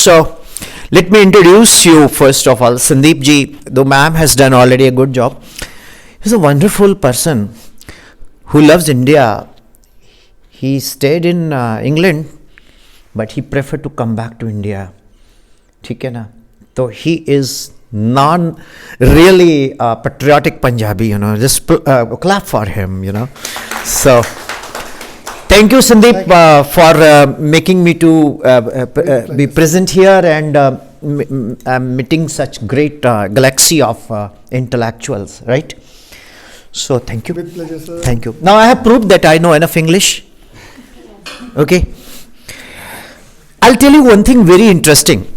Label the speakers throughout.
Speaker 1: So let me introduce you first of all. Sandeep ji, though ma'am has done already a good job, he's a wonderful person who loves India. He stayed in England, but he preferred to come back to India. ठीक है ना? So he is non-really patriotic Punjabi, just clap for him, So thank you, Sandeep, for making me to be present here and meeting such great galaxy of intellectuals, right? So thank you.
Speaker 2: With pleasure, sir.
Speaker 1: Thank you. Now I have proved that I know enough English. Okay. I'll tell you one thing very interesting.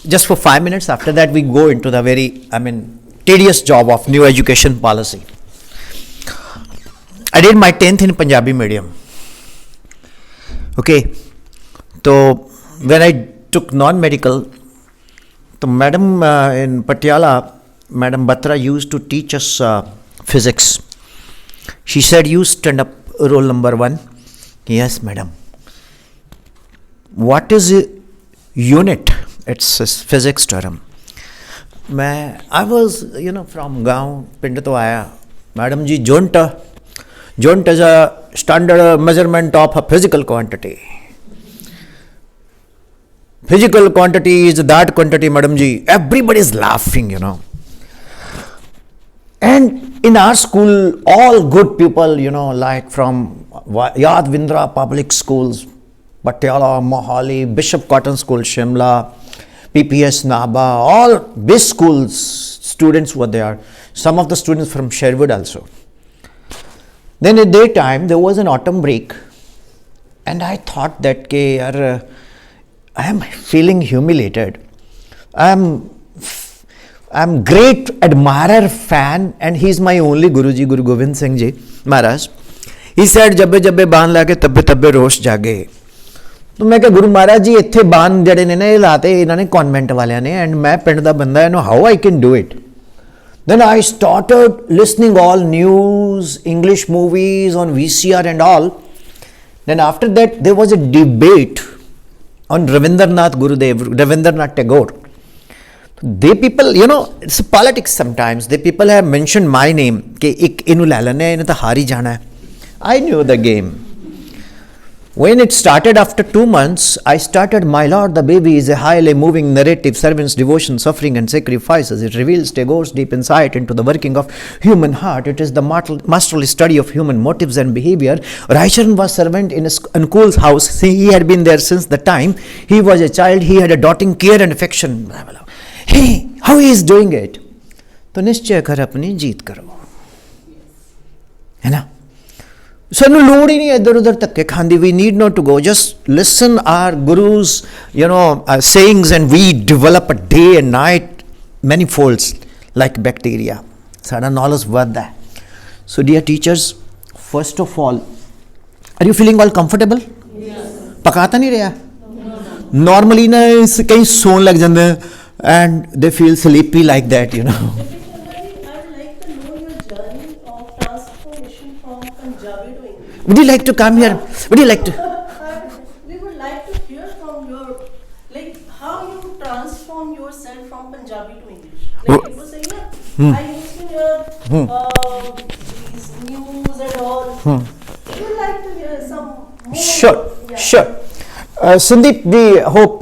Speaker 1: Just for 5 minutes, after that we go into the very, tedious job of new education policy. I did my 10th in Punjabi medium. Okay. So when I took non-medical, the madam in Patiala, Madam Batra used to teach us physics. She said, you stand up, roll number 1. Yes, madam. What is a unit? It's a physics term. I was, from Gaon, Pind to aaya. Madam ji, joint is a standard measurement of a physical quantity. Physical quantity is that quantity, madam ji. Everybody is laughing, And in our school, all good people, like from Yadvindra Public Schools, Patiala, Mohali, Bishop Cotton School, Shimla, PPS Naba, all best schools, students were there. Some of the students from Sherwood also. Then at that time, there was an autumn break. And I thought that I am feeling humiliated. I'm great admirer, fan, and he's my only Guruji, Guru Gobind Singh Ji Maharaj. He said, jabbe jabbe baan la ke tabbe tabbe rosh jage. तो मैं क्या गुरु महाराज जी इत्थे बान जड़े ने ये लाते इन्होंने convent वाले ने एंड मैं पिंड दा बंदा है how I can do it then I started listening all news English movies on VCR and all. Then after that there was a debate on Ravindranath Tagore. They people, it's politics sometimes. They people have mentioned my name कि एक इनु ले लेने इन्हें तो हारी जाना है. I knew the game. When it started after 2 months, I started, my Lord, the baby is a highly moving narrative, servants, devotion, suffering and sacrifices. It reveals Tagore's deep insight into the working of human heart. It is the masterly study of human motives and behavior. Raicharan was servant in Ankul's house. He had been there since the time he was a child. He had a doting care and affection. Hey, how he is doing it? तो निश्चय कर अपनी जीत करो, है ना? ਸਾਨੂੰ ਲੋੜ ਹੀ ਨਹੀਂ ਇੱਧਰ ਉੱਧਰ ਧੱਕੇ ਖਾਂਦੀ. We need not to go. Just listen our gurus, sayings, and we develop a day and night many folds like bacteria. ਸਾਡਾ knowledge ਵੱਧਦਾ ਹੈ. So dear teachers, first of all, are you feeling all comfortable? Yes. ਪਕਾ ਤਾਂ ਨਹੀਂ ਰਿਹਾ? Normally ਨਾ ਕਈ ਸੌਣ ਲੱਗ ਜਾਂਦੇ and they feel sleepy like that, Would you like to come here? Would you like to?
Speaker 3: We would like to hear from how you transform yourself from Punjabi to English. People say, I used to hear these news and all. We would like to hear some more.
Speaker 1: Sure. Sandeep, we hope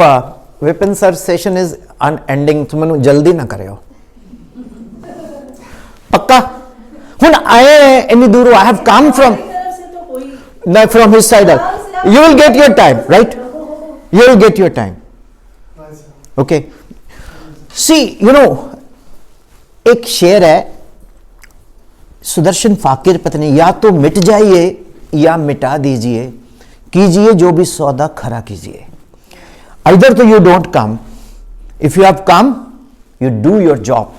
Speaker 1: Vipin sir session is unending. तुम मनु जल्दी ना करें हो. पक्का? हुन आए इन्नी दूर. I have come from his side. You will get your time, right? You will get your time. Okay. See, एक शेर है सुदर्शन फाकिर पत्नी, या तो मिट जाइए या मिटा दीजिए, कीजिए जो भी सौदा खरा कीजिए. Either तो you don't come. If you have come, you do your job.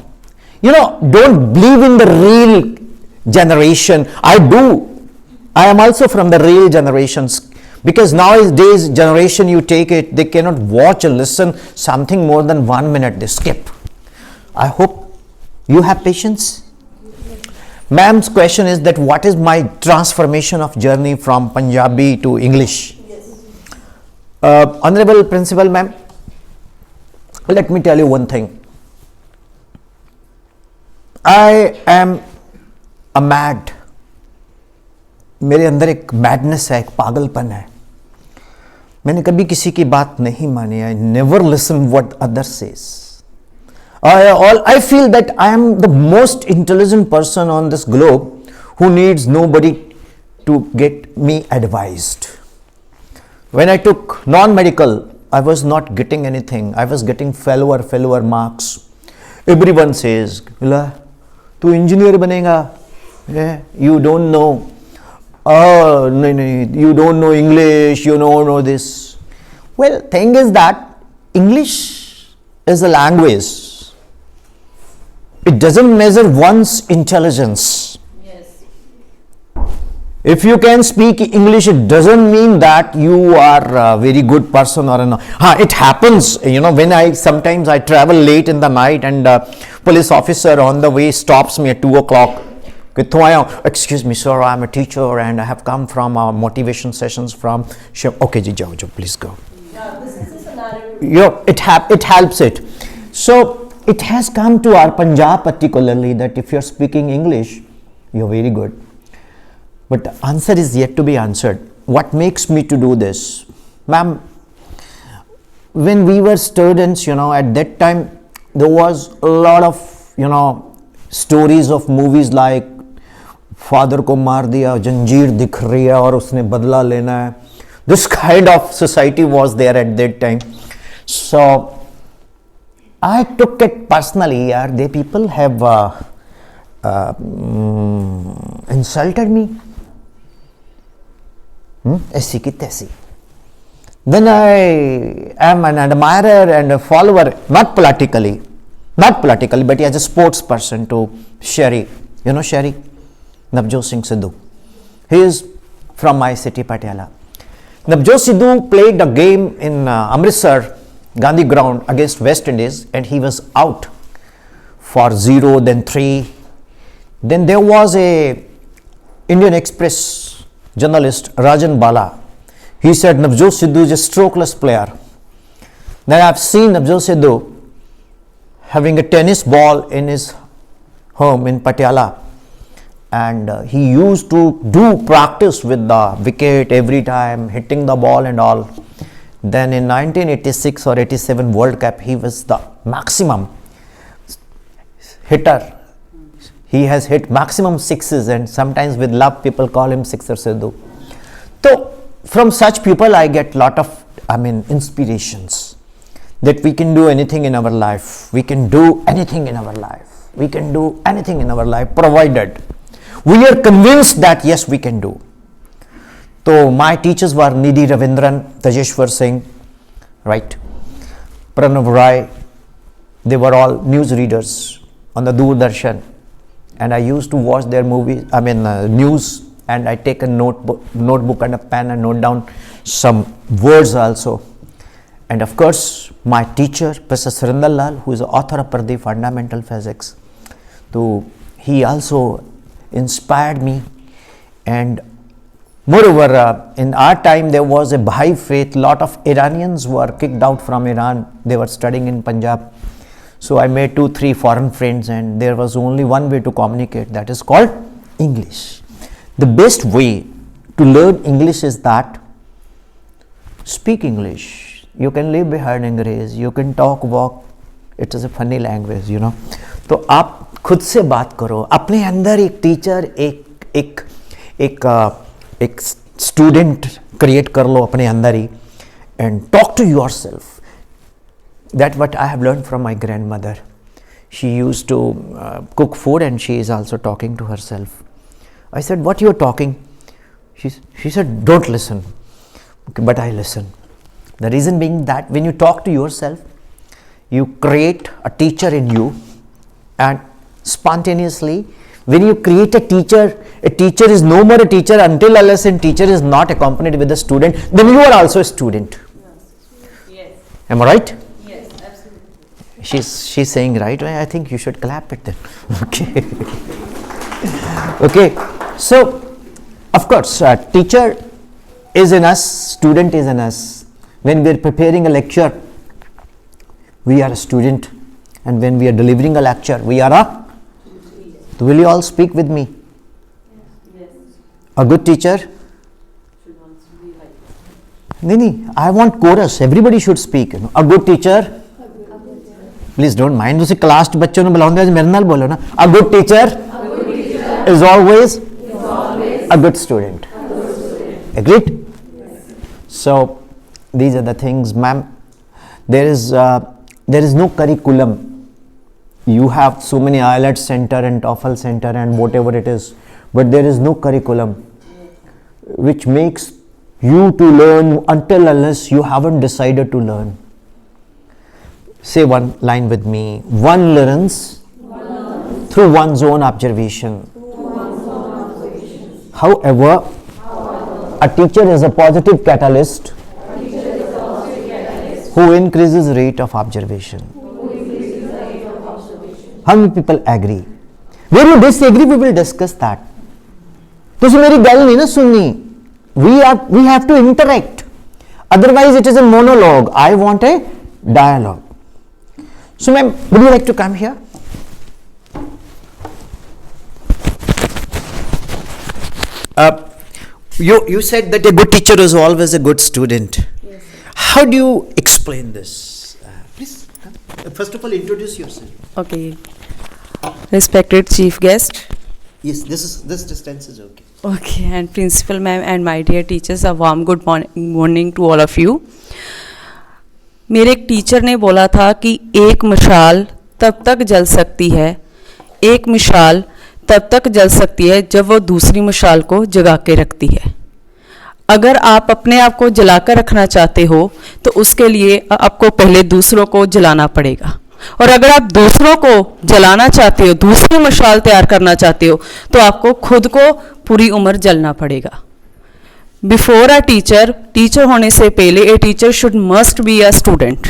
Speaker 1: Don't believe in the real generation. I am also from the real generations, because nowadays generation, you take it, they cannot watch or listen something more than 1 minute, they skip. I hope you have patience. Ma'am's question is that what is my transformation of journey from Punjabi to English?
Speaker 3: Yes.
Speaker 1: Honorable Principal Ma'am, let me tell you one thing. I am a mad. मेरे अंदर एक madness है, एक पागलपन है. मैंने कभी किसी की बात नहीं मानी. I never listen what others says. I feel that I am the most intelligent person on this globe who needs nobody to get me advised. When I took non-medical, I was not getting anything. I was getting failure marks. Everyone says, "Tu engineer banega. You don't know. Oh, no, you don't know English. You don't know this." Well, thing is that English is a language. It doesn't measure one's intelligence. If you can speak English, it doesn't mean that you are a very good person or not. It happens, when sometimes I travel late in the night and police officer on the way stops me at 2 o'clock. Excuse me, sir, I'm a teacher and I have come from motivation sessions from. Okay, ji, jao, please go.
Speaker 3: Yeah, this is a scenario.
Speaker 1: It helps it. So it has come to our Punjab particularly that if you're speaking English, you're very good. But the answer is yet to be answered. What makes me to do this? Ma'am, when we were students, at that time, there was a lot of, stories of movies like Father ko maar diya, Janjeer dikh rahi hai aur usne badla lena hai. This kind of society was there at that time. So, I took it personally. The people have insulted me. ऐसी की तैसी. Then I am an admirer and a follower, not politically, but as a sports person to Sherry. You know Sherry? Navjot Singh Sidhu. He is from my city, Patiala. Navjot Sidhu played a game in Amritsar, Gandhi ground against West Indies and he was out for 0, then 3. Then there was a Indian Express journalist Rajan Bala. He said Navjot Sidhu is a strokeless player. Then I have seen Navjot Sidhu having a tennis ball in his home in Patiala and he used to do practice with the wicket every time, hitting the ball and all. Then in 1986 or 87 World Cup, he was the maximum hitter. He has hit maximum sixes and sometimes with love people call him Sixer Sidhu. So from such people I get lot of inspirations that we can do anything in our life. We can do anything in our life. We can do anything in our life provided we are convinced that yes we can do. So my teachers were Nidhi Ravindran, Tajeshwar Singh, right? Pranav Rai. They were all news readers on the Doordarshan. And I used to watch their movies, news, and I take a notebook and a pen and note down some words also. And of course, my teacher, Professor Surendra Lal, who is the author of Pradeep Fundamental Physics, so he also inspired me. And moreover, in our time, there was a Baha'i faith. Lot of Iranians were kicked out from Iran. They were studying in Punjab. So I made 2-3 foreign friends and there was only one way to communicate, that is called English. The best way to learn English is that speak English. You can live behind English, you can talk, walk. It is a funny language, तो आप खुद से बात करो. अपने अंदर एक teacher, एक स्टूडेंट क्रिएट कर लो अपने अंदर ही and talk to yourself. That's what I have learned from my grandmother. She used to cook food and she is also talking to herself. I said, what you are talking? She said, don't listen. Okay, but I listen. The reason being that when you talk to yourself, you create a teacher in you and spontaneously when you create a teacher is no more a teacher until unless a teacher is not accompanied with a student, then you are also a student.
Speaker 3: Yes.
Speaker 1: Am I right?
Speaker 3: Yes,
Speaker 1: She's saying right. I think you should clap it then. Okay. Okay. So, of course, teacher is in us, student is in us. When we are preparing a lecture, we are a student, and when we are delivering a lecture, we are a. So will you all speak with me?
Speaker 3: Yes.
Speaker 1: A good teacher. No, I want chorus. Everybody should speak. A good teacher. Please don't mind. तुसी class बच्चों ने बुलाओगे आज मेरे नाल बोलो ना. A good teacher is always a good student. Agreed? So these are the things, ma'am. There is no curriculum. You have so many IELTS center and TOEFL center and whatever it is, but there is no curriculum which makes you to learn until unless you haven't decided to learn. Say one line with me. One learns through one's own observation. However, a teacher is a positive catalyst who increases rate of observation. How many people agree? Where you disagree, we will discuss that. तुसी मेरी गल नहीं ना सुननी. We have to interact. Otherwise, it is a monologue. I want a dialogue. So, ma'am, would you like to come here? You said that a good teacher is always a good student.
Speaker 3: Yes, sir.
Speaker 1: How do you explain this? Please, come. First of all, introduce yourself.
Speaker 2: Okay. Respected chief guest.
Speaker 1: Yes, this distance is okay.
Speaker 2: Okay, and principal ma'am and my dear teachers, a warm good morning to all of you. मेरे एक teacher ने बोला था कि एक मिसाल तब तक जल सकती है, एक मिसाल तब तक जल सकती है जब वो दूसरी मिसाल को जगा के रखती है. अगर आप अपने आप को जला कर रखना चाहते हो तो उसके लिए आपको पहले दूसरों को जलाना पड़ेगा, और अगर आप दूसरों को जलाना चाहते हो, दूसरी मशाल तैयार करना चाहते हो, तो आपको खुद को पूरी उम्र जलना पड़ेगा. बिफोर अ टीचर होने से पहले a teacher should must be a student.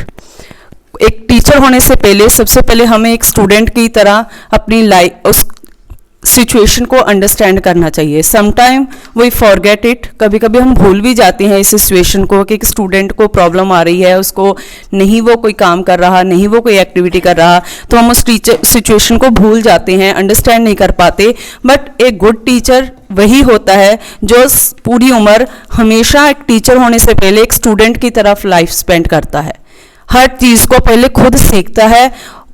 Speaker 2: एक टीचर होने से पहले सबसे पहले हमें एक स्टूडेंट की तरह अपनी लाइफ उस सिचुएशन को अंडरस्टैंड करना चाहिए. Sometime we forget it. कभी कभी हम भूल भी जाते हैं इस सिचुएशन को कि एक स्टूडेंट को प्रॉब्लम आ रही है, उसको नहीं वो कोई काम कर रहा, नहीं वो कोई एक्टिविटी कर रहा, तो हम उस टीचर सिचुएशन को भूल जाते हैं, अंडरस्टैंड नहीं कर पाते. बट एक गुड टीचर वही होता है जो पूरी उम्र हमेशा एक टीचर होने से पहले एक स्टूडेंट की तरफ लाइफ स्पेंड करता है, हर चीज़ को पहले खुद सीखता है.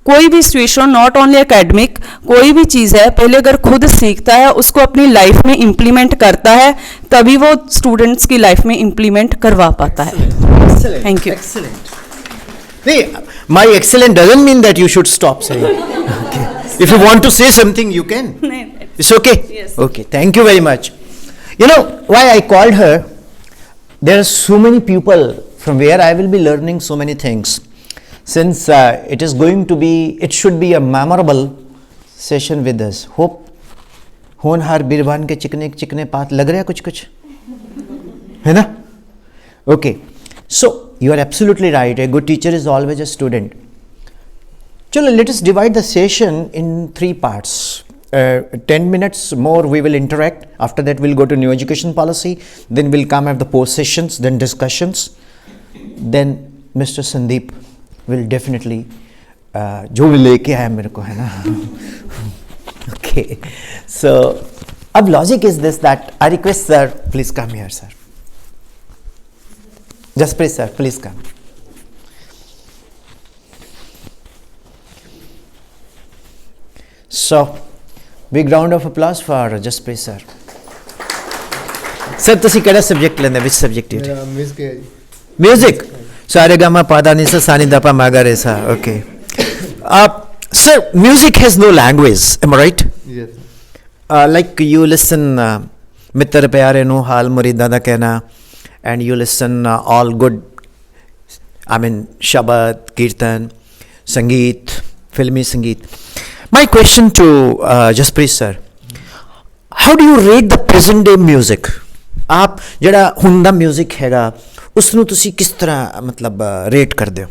Speaker 2: कोई भी सिचुएशन, नॉट ओनली एकेडमिक, कोई भी चीज़ है, पहले अगर खुद सीखता है, उसको अपनी लाइफ में इम्प्लीमेंट करता है, तभी वो स्टूडेंट्स की लाइफ में इम्प्लीमेंट करवा पाता है. Thank you.
Speaker 1: My excellent doesn't mean that you should stop saying. Okay. If you want to say something, you can. It's okay?
Speaker 2: Yes.
Speaker 1: Okay, thank you very much. You know why I called her? There are so many people from where I will be learning so many things. Since it should be a memorable session with us. Hope होनहार बीरबान के चिकने पात लग रहा है कुछ है ना? Okay, so you are absolutely right. A good teacher is always a student. Chalo, let us divide the session in 3 parts. 10 minutes more we will interact. After that we'll go to new education policy. Then we'll come at the post sessions, then discussions. Then Mr. Sandeep will definitely जो भी लेके आया मेरे को है ना. Okay, so अब logic is this that I request sir, please come here sir. Jasprit sir, please come. So big round of applause for Jasprit sir. Sir, ਤੁਸੀਂ ਕਿਹੜਾ ਸਬਜੈਕਟ ਲੈਂਦੇ? Which subject?
Speaker 4: मेरा म्यूजिक है जी.
Speaker 1: Music. सारे gamma पादा निसा सानी दपा मागा रेसा. Okay. Sir, music has no language. Am I right?
Speaker 4: Yes, sir.
Speaker 1: Like you listen मित्र प्यारे नु हाल मुरीदा दा कहना, and you listen all good, I mean Shabad, Kirtan, Sangeet, filmi Sangeet. My question to Jasprit sir, how do you rate the present day music? आप जड़ा हुंदा music हैगा उसनू तुसी किस तरह मतलब रेट करदे हो?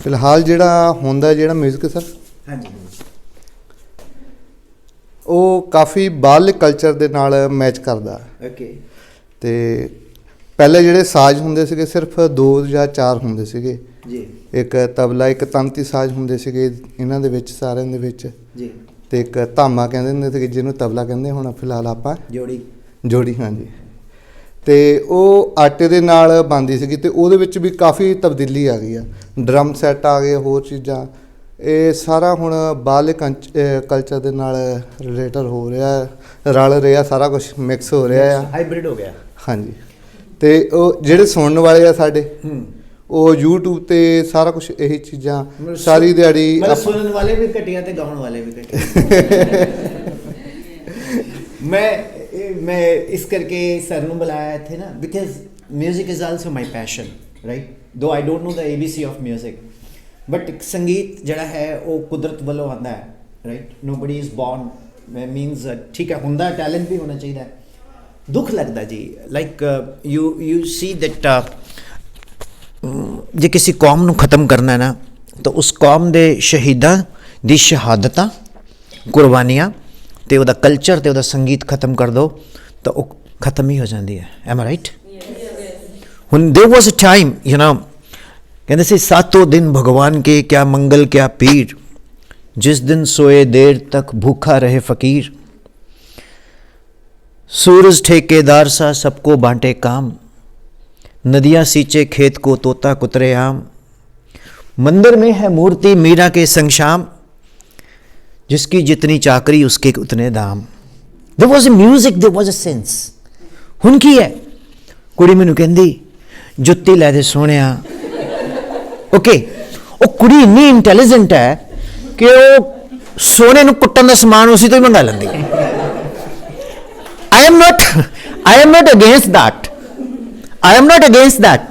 Speaker 4: फिलहाल ਜਿਹੜਾ ਹੁੰਦਾ ਜਿਹੜਾ ਮਿਊਜ਼ਿਕ ਸਰ,
Speaker 1: ਹਾਂਜੀ,
Speaker 4: ਉਹ ਕਾਫੀ ਬਾਹਰਲੇ ਕਲਚਰ ਦੇ ਨਾਲ ਮੈਚ ਕਰਦਾ.
Speaker 1: ਓਕੇ.
Speaker 4: ਤੇ ਪਹਿਲੇ ਜਿਹੜੇ ਸਾਜ਼ ਹੁੰਦੇ ਸੀਗੇ ਸਿਰਫ 2 ਜਾਂ 4 ਹੁੰਦੇ ਸੀਗੇ
Speaker 1: ਜੀ
Speaker 4: ਇੱਕ ਤਬਲਾ ਇੱਕ ਤੰਤੀ ਸਾਜ਼ ਹੁੰਦੇ ਸੀਗੇ ਇਹਨਾਂ ਦੇ ਵਿੱਚ ਸਾਰਿਆਂ ਦੇ ਵਿੱਚ
Speaker 1: ਜੀ
Speaker 4: ਤੇ ਇੱਕ ਧਾਮਾ ਕਹਿੰਦੇ ਹੁੰਦੇ ਸੀਗੇ ਜਿਹਨੂੰ ਤਬਲਾ ਕਹਿੰਦੇ ਹੁਣ ਫਿਲਹਾਲ ਆਪਾਂ ਜੋੜੀ ਹਾਂਜੀ ਤੇ ਉਹ ਆਟੇ ਦੇ ਨਾਲ ਬਣਦੀ ਸੀਗੀ ਤੇ ਉਹਦੇ ਵਿੱਚ ਵੀ ਕਾਫੀ ਤਬਦੀਲੀ ਆ ਗਈ ਆ ਡਰਮ ਸੈੱਟ ਆ ਗਏ ਹੋਰ ਚੀਜ਼ਾਂ ਇਹ ਸਾਰਾ ਹੁਣ ਬਾਹਰਲੇ ਕਲਚਰ ਦੇ ਨਾਲ ਰਿਲੇਟਡ ਹੋ ਰਿਹਾ ਰਲ ਰਿਹਾ ਸਾਰਾ ਕੁਝ ਮਿਕਸ ਹੋ ਰਿਹਾ ਆ
Speaker 1: ਹਾਈਬ੍ਰਿਡ ਹੋ ਗਿਆ
Speaker 4: ਹਾਂਜੀ ਤੇ ਉਹ ਜਿਹੜੇ ਸੁਣਨ ਵਾਲੇ ਆ ਸਾਡੇ ਉਹ YouTube ਤੇ ਸਾਰਾ ਕੁਝ ਇਹੀ ਚੀਜ਼ਾਂ ਸਾਰੀ ਦਿਹਾੜੀ
Speaker 1: ਸੁਣਨ ਵਾਲੇ ਵੀ ਘਟੀਆਂ ਤੇ ਗਾਉਣ ਵਾਲੇ ਵੀ ਘਟੀਆਂ ਮੈਂ ਇਸ ਕਰਕੇ ਸਰ ਨੂੰ ਬੁਲਾਇਆ ਇੱਥੇ ਨਾ because music is also my passion right though I don't know the ABC of music but ਸੰਗੀਤ ਜਿਹੜਾ ਹੈ ਉਹ ਕੁਦਰਤ ਵੱਲੋਂ ਆਉਂਦਾ ਹੈ right nobody is born means ਠੀਕ ਹੈ ਹੁੰਦਾ ਟੈਲੈਂਟ ਵੀ ਹੋਣਾ ਚਾਹੀਦਾ ਹੈ ਦੁੱਖ ਲੱਗਦਾ ਜੀ ਲਾਈਕ ਯੂ ਸੀ ਦੈਟ ਜੇ ਕਿਸੇ ਕੌਮ ਨੂੰ ਖਤਮ ਕਰਨਾ ਹੈ ਨਾ ਤਾਂ ਉਸ ਕੌਮ ਦੇ ਸ਼ਹੀਦਾਂ ਦੀ ਸ਼ਹਾਦਤਾਂ ਕੁਰਬਾਨੀਆਂ ਤੇ ਉਹਦਾ ਕਲਚਰ ਤੇ ਉਹਦਾ ਸੰਗੀਤ ਖਤਮ ਕਰ ਦੋ ਤਾਂ ਉਹ ਖਤਮ ਹੀ ਹੋ ਜਾਂਦੀ ਹੈ ਐਮ ਆਈ ਰਾਈਟ ਹੁਣ there was a time you know कहते से सातों दिन भगवान के क्या मंगल क्या पीर जिस दिन सोए देर तक भूखा रहे फकीर सूरज ठेकेदार सा सबको बांटे काम नदियाँ सींचे खेत को तोता कुतरे आम मंदिर में है मूर्ति मीरा के संग शाम जिसकी जितनी चाकरी उसके उतने दाम there was a music there was a sense हुन की है कुड़ी मैनू कहंदी जुत्ती लै दे सोहणिया ओके वो कुड़ी इन्नी इंटैलीजेंट है कि वो सोने नू कुट्टन दा समान उसी तो ही मंगा लैंदी I am not against that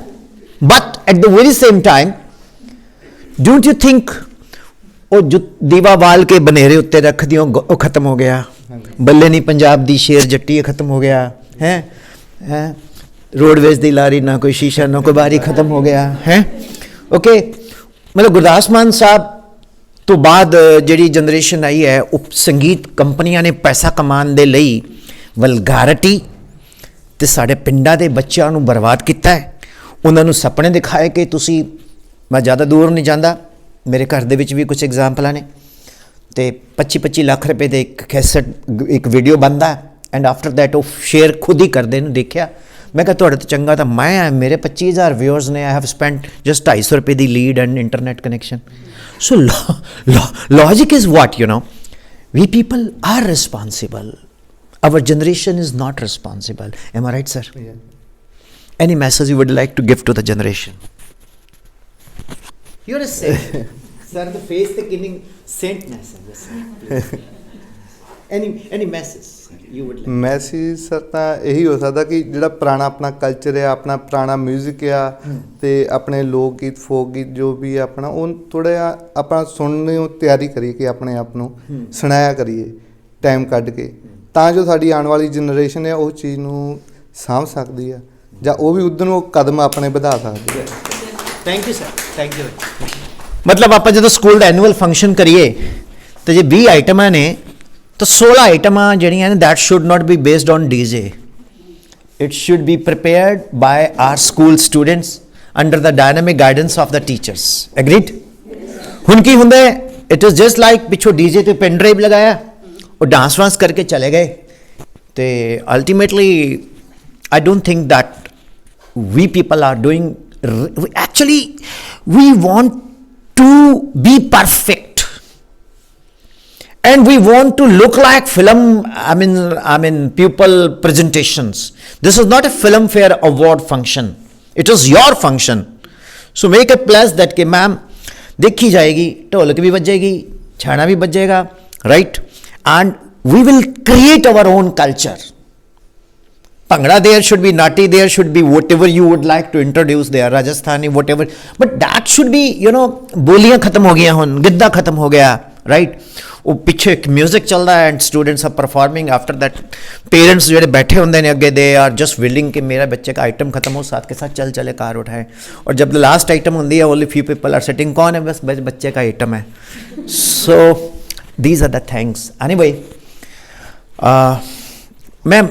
Speaker 1: but at the very same time don't you think ਉਹ ਦੀਵਾ ਬਾਲ ਕੇ ਬਨੇਰੇ ਉੱਤੇ ਰੱਖ ਦਿਓ ਉਹ ਖਤਮ ਹੋ ਗਿਆ ਬੱਲੇ ਨਹੀਂ ਪੰਜਾਬ ਦੀ ਸ਼ੇਰ ਜੱਟੀ ਖਤਮ ਹੋ ਗਿਆ ਹੈ ਰੋਡਵੇਜ਼ ਦੀ ਲਾਰੀ ਨਾ ਕੋਈ ਸ਼ੀਸ਼ਾ ਨਾ ਕੋਈ ਬਾਰੀ ਖਤਮ ਹੋ ਗਿਆ ਹੈ ਓਕੇ ਮਤਲਬ ਗੁਰਦਾਸ ਮਾਨ ਸਾਹਿਬ ਤੋਂ ਬਾਅਦ ਜਿਹੜੀ ਜਨਰੇਸ਼ਨ ਆਈ ਹੈ ਉਹ ਸੰਗੀਤ ਕੰਪਨੀਆਂ ਨੇ ਪੈਸਾ ਕਮਾਉਣ ਦੇ ਲਈ ਵਲਗੈਰਿਟੀ ਤੇ ਸਾਡੇ ਪਿੰਡਾਂ ਦੇ ਬੱਚਿਆਂ ਨੂੰ ਬਰਬਾਦ ਕੀਤਾ ਹੈ ਉਹਨਾਂ ਨੂੰ ਸੁਪਨੇ ਦਿਖਾਏ ਕਿ ਤੁਸੀਂ ਮੈਂ ਜ਼ਿਆਦਾ ਦੂਰ ਨਹੀਂ ਜਾਂਦਾ ਮੇਰੇ ਘਰ ਦੇ ਵਿੱਚ ਵੀ ਕੁਝ ਐਗਜ਼ਾਮਪਲਾਂ ਨੇ ਤੇ 25-25 ਲੱਖ ਰੁਪਏ ਦੇ ਇੱਕ ਕੈਸਟ ਇੱਕ ਵੀਡੀਓ ਬਣਦਾ ਐਂਡ ਆਫਟਰ ਦੈਟ ਉਹ ਸ਼ੇਅਰ ਖੁਦ ਹੀ ਕਰਦੇ ਨੂੰ ਦੇਖਿਆ ਮੈਂ ਕਿਹਾ ਤੁਹਾਡੇ ਤੋਂ ਚੰਗਾ ਤਾਂ ਮੈਂ ਮੇਰੇ 25000 ਵਿਊਅਰਸ ਨੇ ਆਈ ਹੈਵ ਸਪੈਂਟ ਜਸਟ 250 ਰੁਪਏ ਦੀ lead and internet connection so logic is what you know we people are responsible our generation is not responsible am I right sir any message you would like to give to the generation you're a saint sir the face the killing saintness any message you would like
Speaker 4: message sir ਤਾਂ ਇਹੀ ਹੋ ਸਕਦਾ ਕਿ ਜਿਹੜਾ ਪੁਰਾਣਾ ਆਪਣਾ culture ਹੈ ਆਪਣਾ ਪੁਰਾਣਾ ਮਿਊਜ਼ਿਕ ਆ ਤੇ ਆਪਣੇ ਲੋਕ ਗੀਤ ਫੋਕ ਗੀਤ ਜੋ ਵੀ ਆਪਣਾ ਉਹ ਥੋੜਾ ਜਿਹਾ ਆਪਾਂ ਸੁਣਨ ਨੂੰ ਤਿਆਰੀ ਕਰੀਏ ਕਿ ਆਪਣੇ ਆਪ ਨੂੰ ਸੁਣਾਇਆ ਕਰੀਏ ਟਾਈਮ ਕੱਢ ਕੇ ਤਾਂ ਜੋ ਸਾਡੀ ਆਉਣ ਵਾਲੀ ਜਨਰੇਸ਼ਨ ਹੈ ਉਹ ਚੀਜ਼ ਨੂੰ ਸਾਂਭ ਸਕਦੀ ਆ ਜਾਂ ਉਹ ਵੀ ਉਧਰ ਨੂੰ ਕਦਮ ਆਪਣੇ ਵਧਾ ਸਕਦੀ ਹੈ
Speaker 1: thank you sir thank you ਮਤਲਬ ਆਪਾਂ ਜਦੋਂ ਸਕੂਲ ਦਾ ਐਨੂਅਲ ਫੰਕਸ਼ਨ ਕਰੀਏ ਤੇ ਜੇ 20 ਆਈਟਮਾਂ ਨੇ ਤਾਂ 16 ਆਈਟਮਾਂ ਜਿਹੜੀਆਂ ਨੇ that should not be based on DJ it should be prepared by our school students under the dynamic guidance of the teachers agreed ਹੁਣ ਕੀ ਹੁੰਦਾ ਇਟ ਇਜ਼ ਜਸਟ ਲਾਈਕ ਪਿੱਛੋਂ ਡੀਜੇ ਤੇ ਪੈਨ ਡਰਾਈਵ ਲਗਾਇਆ ਉਹ ਡਾਂਸ ਵਾਂਸ ਕਰਕੇ ਚਲੇ ਗਏ ਤੇ ultimately I don't think that we people are doing actually we want to be perfect and we want to look like film I mean pupil presentations. This is not a Filmfare award function, it is your function, so make a place that कि ma'am देखी जाएगी ढोलक भी बजेगी छाना भी बजेगा right and we will create our own culture. Bhangra there should be, Nati there should be, whatever you would like to introduce there, Rajasthani, whatever. But that should be, you know, boliyan khatam ho gaya hun, gidda khatam ho gaya, right? वो पीछे music चल रहा है and students are performing after that parents जो बैठे होंगे ने अगे दे आर जस्ट विलिंग कि मेरा बच्चे का आइटम खत्म हो साथ के साथ चल चले कार उठाए और जब लास्ट आइटम होती है only few people are sitting कौन है बस बच्चे का आइटम है so these are the things anyway ma'am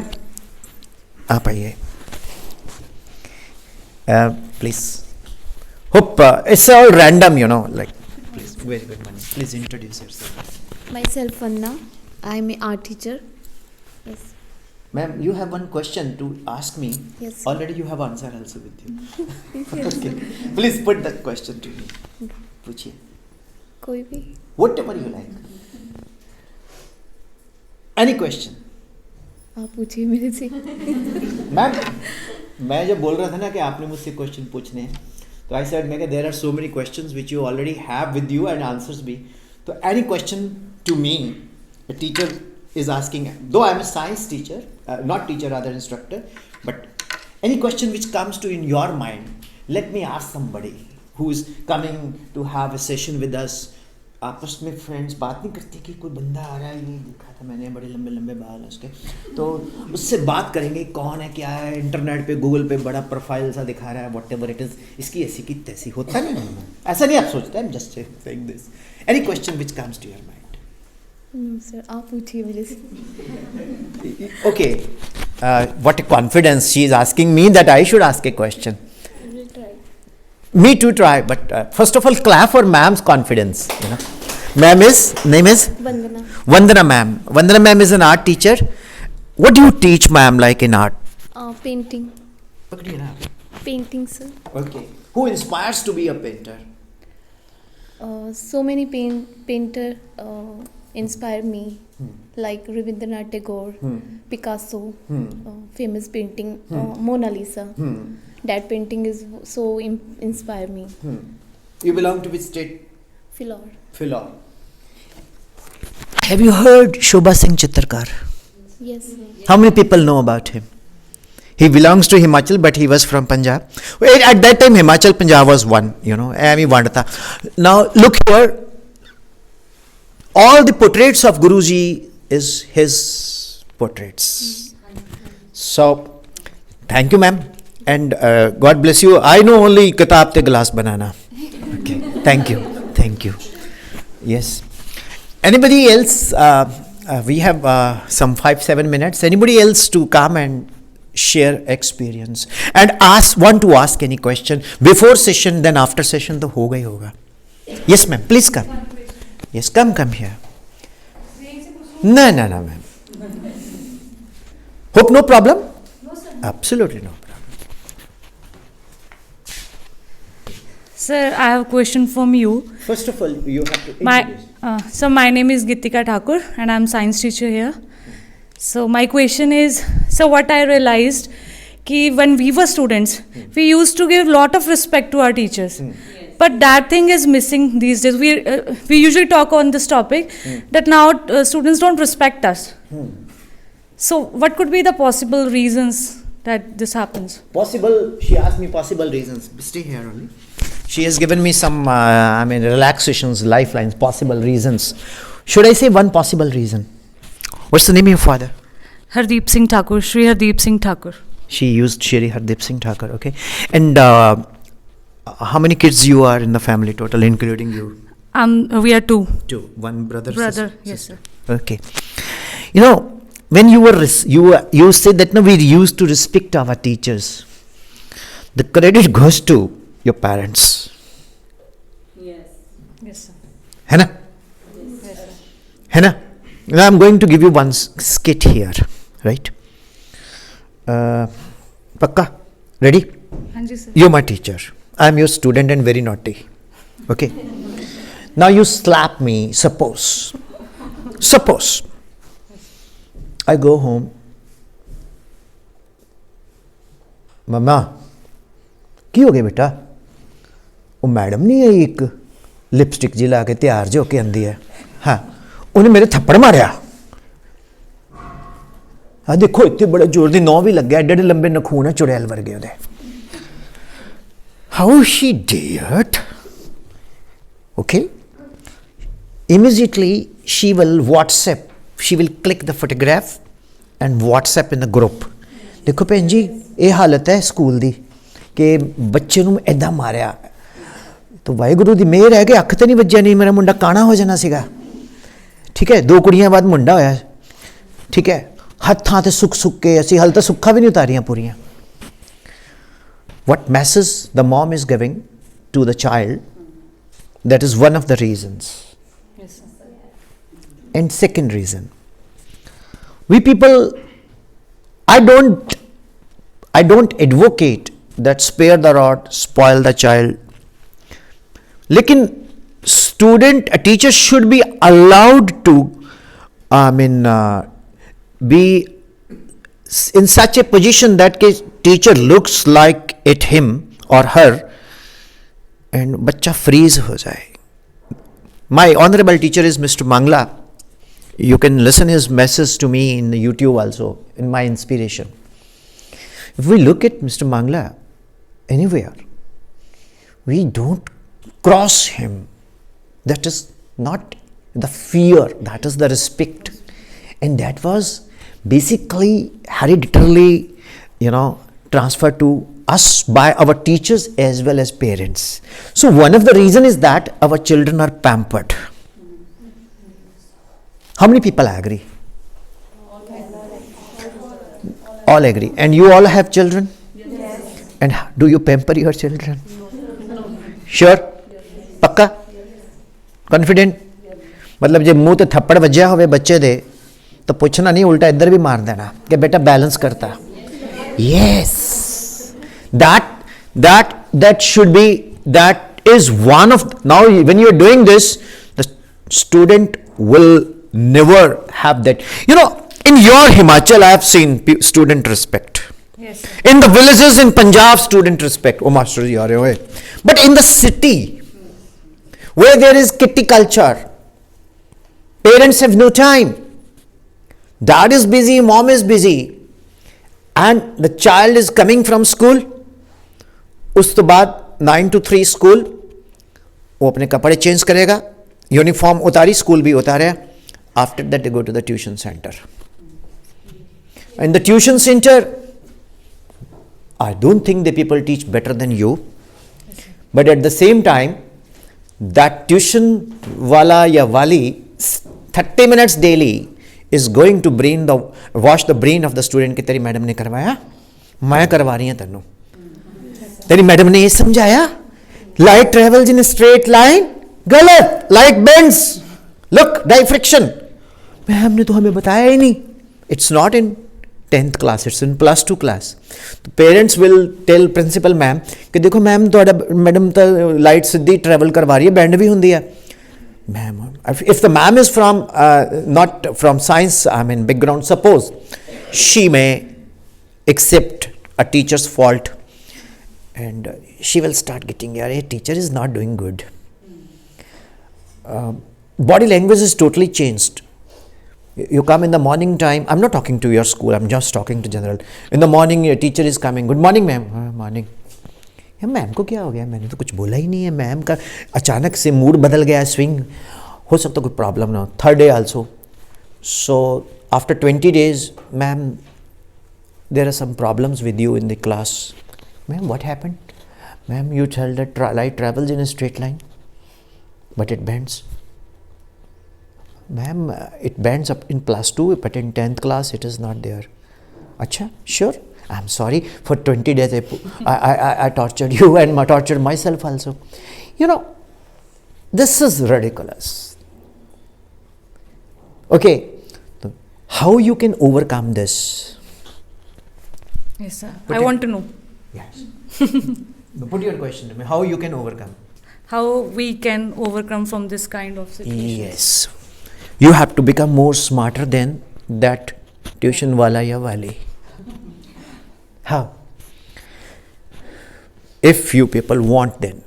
Speaker 1: आप आइए Please. Hope it's all random, you know. Like, please, very good morning. Please introduce yourself.
Speaker 5: Myself, Vanna. I'm an art teacher. Yes.
Speaker 1: Ma'am, you have one question to ask me.
Speaker 5: Yes.
Speaker 1: Already you have answer also with you. Okay. Please put that question to me. पूछिए.
Speaker 5: कोई भी.
Speaker 1: Whatever you like. Any question?
Speaker 5: आप पूछिए मेरे से.
Speaker 1: Ma'am, मैं जब बोल रहा था ना कि आपने मुझसे क्वेश्चन पूछने हैं, तो I said मैं there are so many questions which you already have with you and answers be. So any question to me, a teacher is asking, though I am a science teacher, not teacher rather instructor, but any question which comes to in your mind, let me ask somebody who is coming to have a session with us. आपस में friends बात नहीं करते कि कोई बंदा आ रहा है, ये देखा था मैंने, बड़े लंबे लंबे बाल हैं उसके, तो उससे बात करेंगे कौन है क्या है, इंटरनेट पे गूगल पे बड़ा प्रोफाइल सा दिखा रहा है, वॉट एवर इट इज़, इसकी ऐसी की तैसी. होता नहीं है, ऐसा नहीं आप सोचते. I am just saying this. Any question which comes to your mind?
Speaker 5: Sir आप पूछिए मेरे से.
Speaker 1: Okay, what a confidence. She is asking me that I should ask a question. Me to try, but first of all, clap for ma'am's confidence. You know, ma'am is name is
Speaker 5: Vandana.
Speaker 1: Vandana ma'am. Vandana ma'am is an art teacher. What do you teach, ma'am, like in art?
Speaker 5: Painting.
Speaker 1: पकड़िए ना.
Speaker 5: Painting sir.
Speaker 1: Okay. Who inspires to be a painter?
Speaker 5: So many painter inspire me, like Rabindranath Tagore, Picasso, famous painting, Mona Lisa. That painting is so inspire me.
Speaker 1: You belong to which state?
Speaker 5: Philor.
Speaker 1: Philor. Have you heard Shobha Singh Chitrakar?
Speaker 5: Yes.
Speaker 1: How many people know about him? He belongs to Himachal, but he was from Punjab. At that time, Himachal, Punjab was one, you know. Now, look here. All the portraits of Guruji is his portraits. So, thank you, ma'am. And God bless you. I know only kitab te glass banana. Okay. Thank you. Thank you. Yes. Anybody else? We have some 5-7 minutes. Anybody else to come and share experience and want to ask any question before session, then after session to hoga hi hoga. Yes, ma'am. Please come. Yes, come here. No, ma'am. Hope no problem?
Speaker 6: No, sir.
Speaker 1: Absolutely no problem.
Speaker 6: Sir, I have a question from you.
Speaker 1: First of all, you have to introduce.
Speaker 6: So my name is Gitika Thakur and I'm science teacher here. So my question is, so what I realized, कि when we were students, we used to give lot of respect to our teachers. But that thing is missing these days. We usually talk on this topic that now students don't respect us. So what could be the possible reasons that this happens?
Speaker 1: Possible, she asked me possible reasons. Stay here only. She has given me some, relaxations, lifelines, possible reasons. Should I say one possible reason? What's the name of your father?
Speaker 6: Hardeep Singh Thakur, Shri Hardeep Singh Thakur.
Speaker 1: She used Shri Hardeep Singh Thakur, okay. And how many kids you are in the family total, including you?
Speaker 6: We are two.
Speaker 1: Two. One brother.
Speaker 6: Brother,
Speaker 1: sister.
Speaker 6: yes, sir.
Speaker 1: Okay. You know, when you said that we used to respect our teachers. The credit goes to your parents.
Speaker 6: Yes, sir.
Speaker 1: है ना?
Speaker 6: Yes, sir.
Speaker 1: है ना? Now I'm going to give you one skit here, right? Pakka? Ready?
Speaker 6: हाँ जी sir.
Speaker 1: You're my teacher. I'm your student and very naughty. Okay? Now you slap me, suppose. I go home. Mama, ਕੀ ਹੋ ਗਿਆ ਬੇਟਾ? ਉਹ madam ਨਹੀਂ ਹੈ ਇੱਕ lipstick ਜੀ ਲਾ ਕੇ ਤਿਆਰ ਜੋ ਕੇ ਆਂਦੀ ਹੈ, ਹਾਂ ਉਹਨੇ ਮੇਰੇ ਥੱਪੜ ਮਾਰਿਆ. ਆ ਦੇਖੋ ਇੱਥੇ ਬੜੇ ਜ਼ੋਰ ਦੀ ਨੌਂ ਵੀ ਲੱਗਿਆ, ਐਡੇ ਲੰਬੇ ਨਖੂਨ ਹੈ ਚੁੜੈਲ ਵਰਗੇ ਉਹਦੇ. How she dared? Okay. Immediately she will WhatsApp. She will click the photograph and WhatsApp in the group. देखो भैन जी ये हालत है स्कूल दी कि बच्चे ਨੂੰ ऐदा मारिया तो वाहिगुरू ਦੀ ਮਿਹਰ है कि ਅੱਖ ਤੇ ਨਹੀਂ ਵੱਜਿਆ, नहीं मेरा मुंडा काना हो जाना ਸੀਗਾ. ठीक है, 2 ਕੁੜੀਆਂ ਬਾਅਦ ਮੁੰਡਾ ਹੋਇਆ. ठीक है, ਹੱਥਾਂ ਤੇ ਸੁੱਕ ਕੇ ਅਸੀਂ ਹਾਲ ਤਾਂ ਸੁੱਖਾ ਵੀ ਨਹੀਂ ਉਤਾਰੀਆਂ ਪੂਰੀਆਂ. what message the mom is giving to the child, that is one of the reasons.
Speaker 6: Yes, sir.
Speaker 1: And second reason, we people, I don't advocate that spare the rod, spoil the child. लेकिन student, a teacher should be allowed to, be in such a position that teacher looks like at him or her and बच्चा freeze हो जाए. My honorable teacher is Mr. Mangla. You can listen his message to me in YouTube also, in my inspiration. If we look at Mr. Mangla anywhere, we don't cross him. That is not the fear, that is the respect. And that was basically hereditarily, transferred to us by our teachers as well as parents. So one of the reason is that our children are pampered. How many people agree? All agree. And you all have children? Yes. And do you pamper your children? Sure? पक्का? Confident? मतलब जब मुंह ते थप्पड़ वज्या होवे बच्चे दे तो पूछना नहीं, उल्टा इधर भी मार देना कि बेटा बैलेंस करता. Yes. That should be, that is one of, now when you are doing this, the student will never have that. In your Himachal, I have seen student respect.
Speaker 6: Yes, sir.
Speaker 1: In the villages in Punjab, student respect. Oh, master ji, aa rahe ho. But in the city, where there is kitty culture, parents have no time. Dad is busy, mom is busy, and the child is coming from school. उस तो बाद 9 to 3 school, वो अपने कपड़े change करेगा, uniform उतारी, school भी उतारे. After that they go to the tuition center. In the tuition center, I don't think the people teach better than you, but at the same time, that tuition wala ya wali 30 minutes daily is going to wash the brain of the student कि तेरी madam ने करवाया, मैं करवा रही हूँ तेनू. तेरी मैडम ने ये समझाया, light travels in a straight line, गलत, light bends, look, diffraction. Ma'am ने तो हमें बताया ही नहीं. It's not in 10th class, it's in +2 class. तो parents will tell principal ma'am कि देखो मैम तो मैडम तो लाइट सीधी ट्रेवल करवा रही है, बैंड भी होंगी है. Ma'am, if the ma'am is from not from science, background, suppose she may accept a teacher's fault, and she will start getting, a teacher is not doing good. Body language is totally changed. You come in the morning time. I'm not talking to your school. I'm just talking to general. In the morning, your teacher is coming. Good morning, ma'am. Morning. Ma'am को क्या हो गया, मैंने तो कुछ बोला ही नहीं है. मैम का अचानक से मूड बदल गया, स्विंग हो सकता, कोई प्रॉब्लम ना हो. Third day also. So after 20 days, ma'am there are some problems with you in the class. Ma'am what happened? Ma'am you tell that light travels in a straight line but it bends. Ma'am it bends up in +2 but in 10th class it is not there. अच्छा, sure. I'm sorry, for 20 days I tortured you and tortured myself also. This is ridiculous. Okay, so how you can overcome this?
Speaker 6: Yes, sir. I want to know.
Speaker 1: Yes. Put your question to me. How you can overcome?
Speaker 6: How we can overcome from this kind of situation.
Speaker 1: Yes. You have to become more smarter than that tuition wala ya wali. How? If you people want, then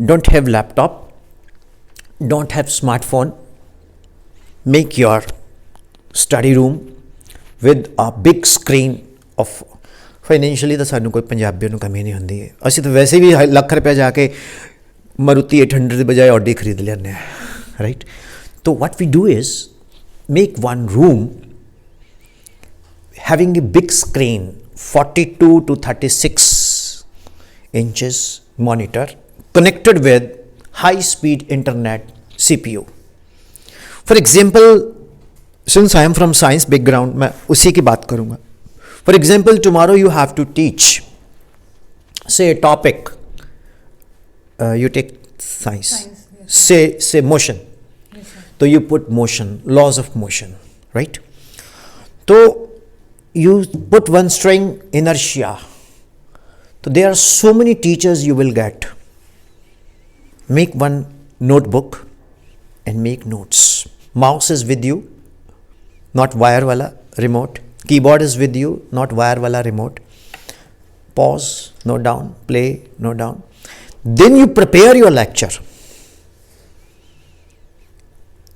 Speaker 1: don't have laptop, don't have smartphone, make your study room with a big screen of financially ਤਾਂ ਸਾਨੂੰ ਕੋਈ ਪੰਜਾਬੀਆਂ ਨੂੰ ਕਮੀ ਨਹੀਂ ਹੁੰਦੀ ਹੈ. ਅਸੀਂ ਤਾਂ ਵੈਸੇ ਵੀ ਲੱਖ ਰੁਪਏ ਜਾ ਕੇ ਮਾਰੂਤੀ 800 ਦੀ ਬਜਾਏ ਆਡੀ ਖਰੀਦ ਲੈਂਦੇ ਹਾਂ, right? So what we do is make one room having a big screen, 42 to 36 inches monitor connected with high speed internet CPU. For example, since I am from science background, मैं उसी की बात करूँगा. For example, tomorrow you have to teach say a topic, you take science. Say motion. So you put motion, laws of motion, right? So you put one string, inertia. So there are so many teachers you will get. Make one notebook and make notes. Mouse is with you, not wire wala remote. Keyboard is with you, not wire wala remote. Pause, note down. Play, note down. Then you prepare your lecture.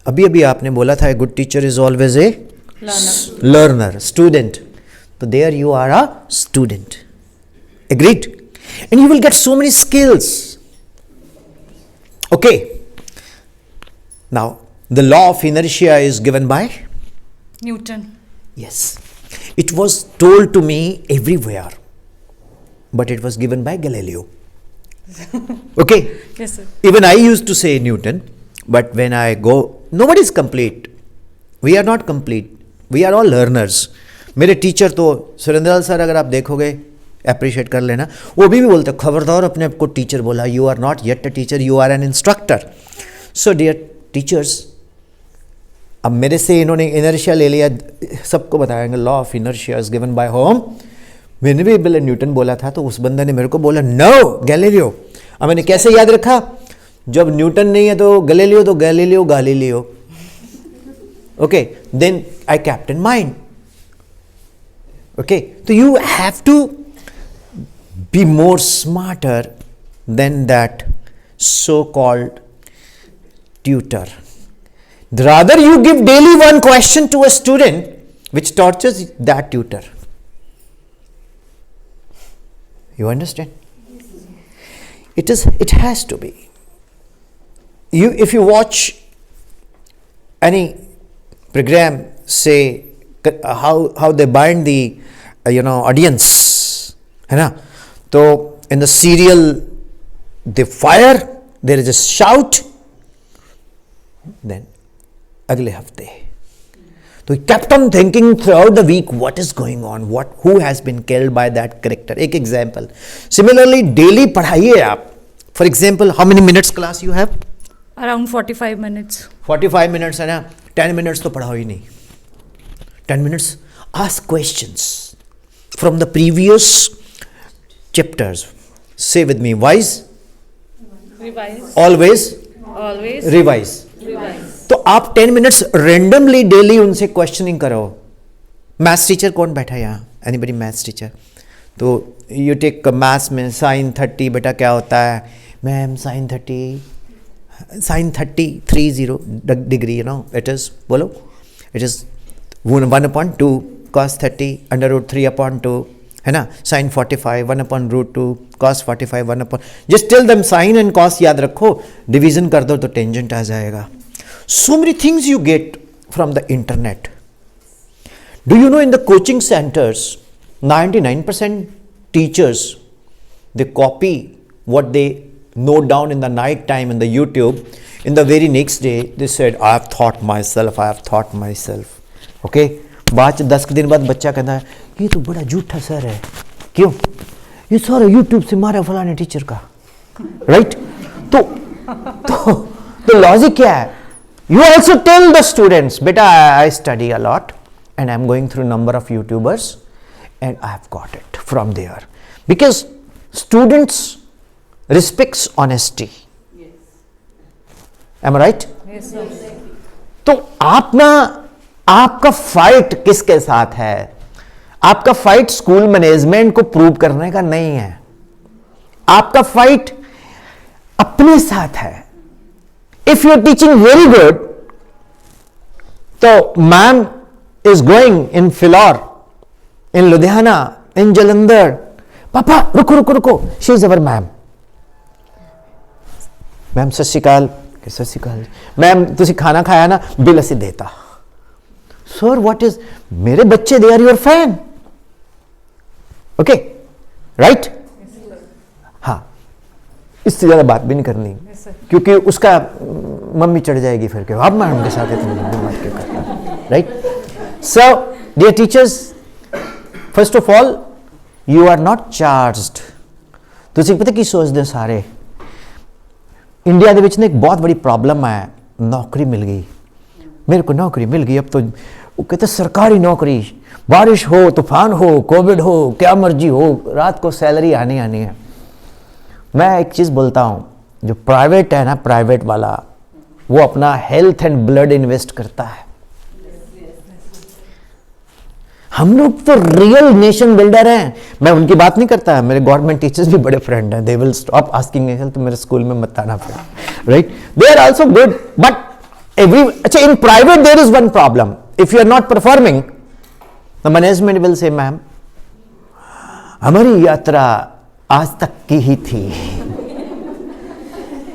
Speaker 1: अभी अभी आपने बोला था, a good teacher is always a learner, student. So there you are a student. Agreed? And you will get so many skills. Okay. Now, the law of inertia is given by
Speaker 6: Newton.
Speaker 1: Yes. It was told to me everywhere, but it was given by Galileo. Okay.
Speaker 6: Yes, sir.
Speaker 1: Even I used to say Newton, but when I go, nobody is complete. We are not complete. We are all learners. मेरे teacher तो Surendra sir, अगर आप देखोगे, appreciate कर लेना, वो भी बोलते खबरदार अपने आप को टीचर बोला. You are not yet a teacher, you are an instructor. So dear teachers, अब मेरे से इन्होंने इनर्शिया ले लिया, सबको बताएंगे law of inertia is given by whom. मैंने भी पहले न्यूटन बोला था, तो उस बंदे ने मेरे को बोला नो गैलीलियो. अब मैंने कैसे याद रखा, जब न्यूटन नहीं है तो गैलीलियो, तो Galileo Galileo. Okay, then I kept in mind. Okay, तो you have to be more smarter than that so called tutor. Rather you give daily one question to a student which tortures that tutor. You understand? It has to be. If you watch any program, say how they bind the audience, है ना? तो in the serial they fire, there is a shout. Then अगले हफ्ते, तो kept on thinking throughout the week what is going on, who has been killed by that character. एक example. Similarly, daily पढ़ाइए आप. For example, how many minutes class you have?
Speaker 6: Around 45 minutes.
Speaker 1: 45 minutes है ना. 10 minutes तो पढ़ाओ ही नहीं. 10 minutes ask questions from the previous chapters. Say with me, wise,
Speaker 6: Revise.
Speaker 1: always revise. तो आप 10 मिनट्स रेंडमली डेली उनसे क्वेश्चनिंग करो. मैथ्स टीचर कौन बैठा है यहाँ? Anybody maths teacher? तो यू टेक मैथ्स में साइन 30, बेटा क्या होता है? Ma'am sine 30 30 degree, it is, बोलो, इट इज 1/2 cos 30 √3/2, है ना? Sine 45 1/√2 cos 45 1/, just tell them sine and cos याद रखो, डिवीजन कर दो तो टेंजेंट आ जाएगा. So many things you get from the internet. Do you know in the coaching centers, 99% teachers, they copy what they note down in the night time in the YouTube. In the very next day, they said, I have taught myself. Okay? बाद 10 दिन बाद बच्चा कहता है, ये तो बड़ा झूठा सर है. क्यों? ये सारा YouTube से मारा फलाने टीचर का. Right? तो लॉजिक क्या है? You also tell the students, beta, I study a lot and I am going through number of YouTubers and I have got it from there. Because students respects honesty. Yes. Am I right?
Speaker 6: Yes, sir.
Speaker 1: तो आपका fight किसके साथ है? आपका fight school management को prove करने का नहीं है. आपका फाइट अपने साथ है. If you are teaching very good, so ma'am is going in Philor, in Ludhiana, in Jalandhar. Papa, रुको, she is our ma'am. Ma'am सत श्री अकाल. सत श्री अकाल मैम, तुसी खाना खाया ना? बिल ਅਸੀਂ देता. Sir, what is? मेरे बच्चे, they are your fan. Okay, right? हाँ, इससे ज़्यादा बात भी नहीं करनी, क्योंकि उसका मम्मी चढ़ जाएगी फिर के, अब मैडम के साथ इतनी बात क्या करना. Right? So dear teachers, first of all, you are not charged ਤੁਸੀਂ ਪਤਾ ਕੀ ਸੋਚਦੇ ਹੋ ਸਾਰੇ, इंडिया ਦੇ ਵਿੱਚ ਨਾ ਇੱਕ बहुत बड़ी प्रॉब्लम है, नौकरी मिल गई, मेरे को नौकरी मिल गई, अब तो वो कहते सरकारी नौकरी, बारिश हो तूफान हो कोविड हो क्या मर्जी हो, रात को सैलरी आनी आनी है। मैं एक चीज़ बोलता हूँ, जो प्राइवेट है ना, प्राइवेट वाला वो अपना हेल्थ एंड ब्लड इन्वेस्ट करता है। हम लोग तो रियल नेशन बिल्डर हैं। मैं उनकी बात नहीं करता, मेरे गवर्नमेंट टीचर्स भी बड़े फ्रेंड हैं, they will stop asking me, तो मेरे स्कूल में मत आना फिर, right, they are also good, but every, अच्छा in private there is one problem, if you are not performing the management will say ma'am हमारी यात्रा आज तक की ही थी।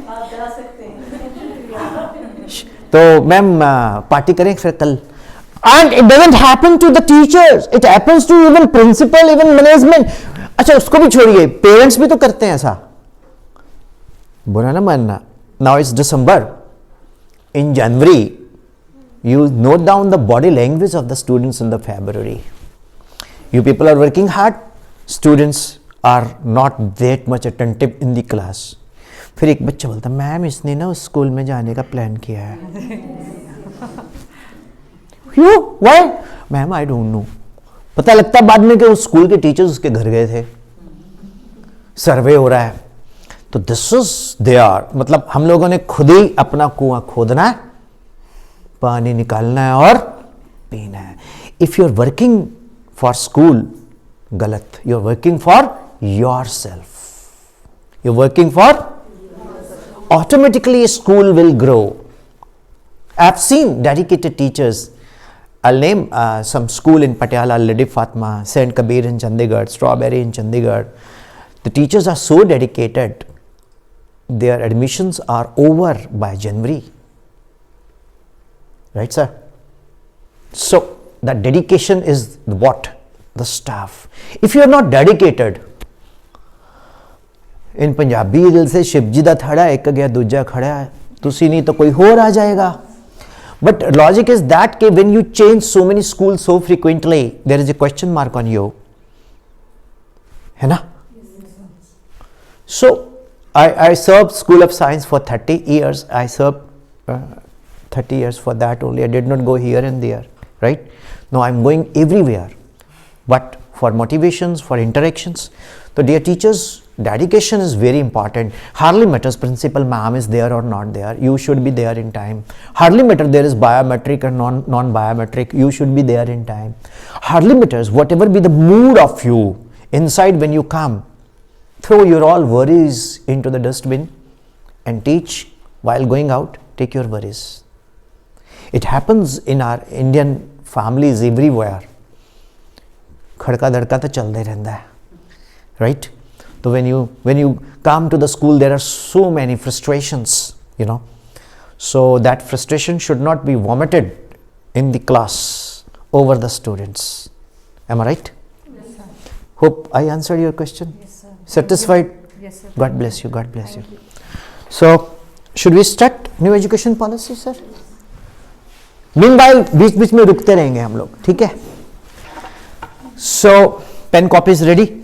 Speaker 3: आप जा सकते हैं।
Speaker 1: तो मैम पार्टी करें फिर कल। And it doesn't happen to the teachers, it happens to even principal, even management. अच्छा उसको भी छोड़िए, पेरेंट्स भी तो करते हैं ऐसा, बुरा ना मानना। Now it's December, in January you note down the body language of the students in the February. You people are working hard, students are not that much attentive in the class. फिर एक बच्चा बोलता ma'am इसने ना उस school में जाने का प्लान किया है। क्यों, why ma'am I don't know. पता लगता बाद में कि उस स्कूल के टीचर्स उसके घर गए थे, सर्वे हो रहा है। तो दिस इज देयर, मतलब हम लोगों ने खुद ही अपना कुआं खोदना है, पानी निकालना है और पीना है। If you are working for school, गलत, you are working for your self, you are working for, automatically school will grow. I have seen dedicated teachers. I'll name some school in Patiala, Lady Fatma, Saint Kabir in Chandigarh, Strawberry in Chandigarh. The teachers are so dedicated, their admissions are over by January. Right, sir? So, that dedication is what? The staff. If you are not dedicated, in Punjabi दिल से शिवजी दा थड़ा एक गया दूजा खड़ा है, तुसी नहीं तो कोई और आ जाएगा। But logic is that when you change so many schools so frequently, there is a question mark on you. है ना? So, I served School of Science for 30 years. I served 30 years for that only. I did not go here and there, right? Now I'm going everywhere. But for motivations, for interactions. So dear teachers, dedication is very important. Hardly matters principal ma'am is there or not there. You should be there in time. Hardly matter there is biometric or non-biometric. You should be there in time. Hardly matters whatever be the mood of you inside when you come. Throw your all worries into the dustbin and teach. While going out, take your worries. It happens in our Indian families everywhere. खड़का धड़का तो चलते रहता है, right? So when you come to the school, there are so many frustrations, you know. So that frustration should not be vomited in the class over the students. Am I right?
Speaker 6: Yes, sir.
Speaker 1: Hope I answered your question.
Speaker 6: Yes, sir.
Speaker 1: Satisfied?
Speaker 6: Yes, sir.
Speaker 1: God bless you. God bless you. So should we start new education policy, sir? Meanwhile, बीच बीच में रुकते रहेंगे हम लोग, ठीक है? So pen copy is ready.